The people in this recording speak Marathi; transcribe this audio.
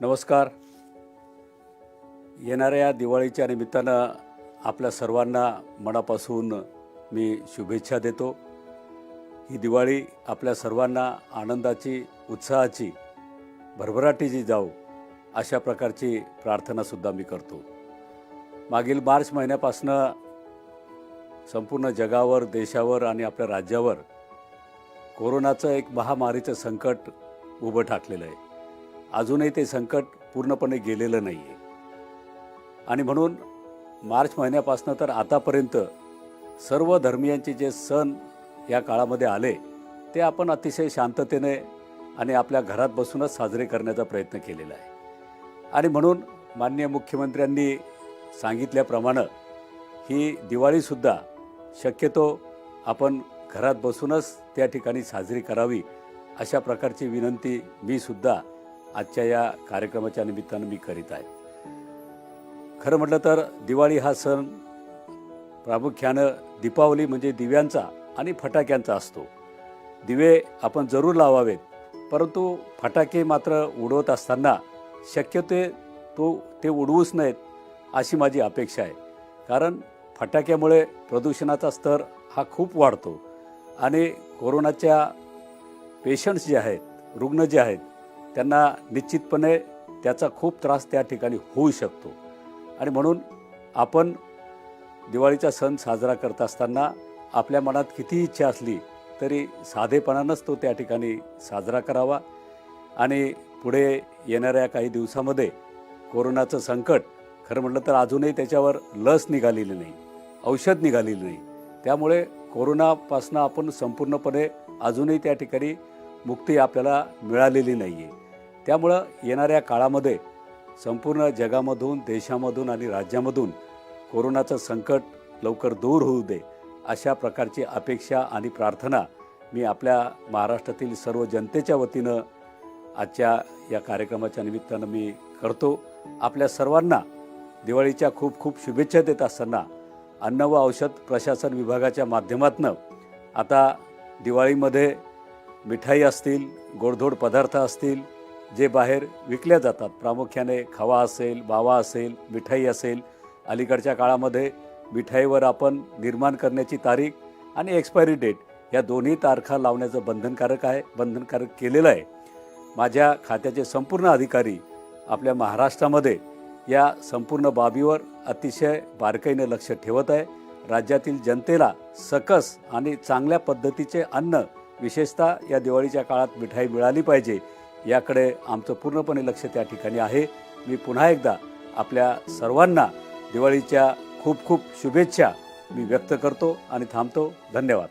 नमस्कार. येणाऱ्या दिवाळीच्या निमित्तानं आपल्या सर्वांना मनापासून मी शुभेच्छा देतो. ही दिवाळी आपल्या सर्वांना आनंदाची, उत्साहाची, भरभराटीची जाऊ अशा प्रकारची प्रार्थनासुद्धा मी करतो. मागील मार्च महिन्यापासनं संपूर्ण जगावर, देशावर आणि आपल्या राज्यावर कोरोनाचं एक महामारीचं संकट उभं ठाकलेलं आहे. अजूनही ते संकट पूर्णपणे गेलेलं नाही आहे आणि म्हणून मार्च महिन्यापासून तर आतापर्यंत सर्व धर्मियांचे जे सण या काळामध्ये आले ते आपण अतिशय शांततेने आणि आपल्या घरात बसूनच साजरे करण्याचा प्रयत्न केलेला आहे. आणि म्हणून माननीय मुख्यमंत्र्यांनी सांगितल्याप्रमाणे ही दिवाळीसुद्धा शक्यतो आपण घरात बसूनच त्या ठिकाणी साजरी करावी अशा प्रकारची विनंती मी सुद्धा आजच्या या कार्यक्रमाच्या निमित्तानं मी करीत आहे. खरं म्हटलं तर दिवाळी हा सण प्रामुख्यानं दीपावली म्हणजे दिव्यांचा आणि फटाक्यांचा असतो. दिवे आपण जरूर लावावेत, परंतु फटाके मात्र उडवत असताना शक्यतो ते उडवूच नाहीत अशी माझी अपेक्षा आहे. कारण फटाक्यामुळे प्रदूषणाचा स्तर हा खूप वाढतो आणि कोरोनाच्या पेशंट्स जे आहेत, रुग्ण जे आहेत, त्यांना निश्चितपणे त्याचा खूप त्रास त्या ठिकाणी होऊ शकतो. आणि म्हणून आपण दिवाळीचा सण साजरा करत असताना आपल्या मनात किती इच्छा असली तरी साधेपणानंच तो त्या ठिकाणी साजरा करावा. आणि पुढे येणाऱ्या काही दिवसामध्ये कोरोनाचं संकट खरं म्हटलं तर अजूनही त्याच्यावर लस निघालेली नाही, औषध निघालेलं नाही. त्यामुळे कोरोनापासून आपण संपूर्णपणे अजूनही त्या ठिकाणी मुक्ती आपल्याला मिळालेली नाही आहे. त्यामुळं येणाऱ्या काळामध्ये संपूर्ण जगामधून, देशामधून आणि राज्यामधून कोरोनाचं संकट लवकर दूर होऊ दे अशा प्रकारची अपेक्षा आणि प्रार्थना मी आपल्या महाराष्ट्रातील सर्व जनतेच्या वतीनं आजच्या या कार्यक्रमाच्या निमित्तानं मी करतो. आपल्या सर्वांना दिवाळीच्या खूप खूप शुभेच्छा देत असताना अन्न व औषध प्रशासन विभागाच्या माध्यमातून आता दिवाळीमध्ये मिठाई असतील, गोडधोड पदार्थ असतील जे बाहेर विकल्या जातात, प्रामुख्याने खवा असेल, मावा असेल, मिठाई असेल. अलीकडच्या काळामध्ये मिठाईवर आपण निर्माण करण्याची तारीख आणि एक्सपायरी डेट या दोन्ही तारखा लावण्याचं बंधनकारक केलेलं आहे. माझ्या खात्याचे संपूर्ण अधिकारी आपल्या महाराष्ट्रामध्ये या संपूर्ण बाबीवर अतिशय बारकाईने लक्ष ठेवत आहे. राज्यातील जनतेला सकस आणि चांगल्या पद्धतीचे अन्न, विशेषतः या दिवाळीच्या काळात मिठाई मिळाली पाहिजे याकडे आमचं पूर्णपणे लक्ष त्या ठिकाणी आहे. मी पुन्हा एकदा आपल्या सर्वांना दिवाळीच्या खूप खूप शुभेच्छा मी व्यक्त करतो आणि थांबतो. धन्यवाद.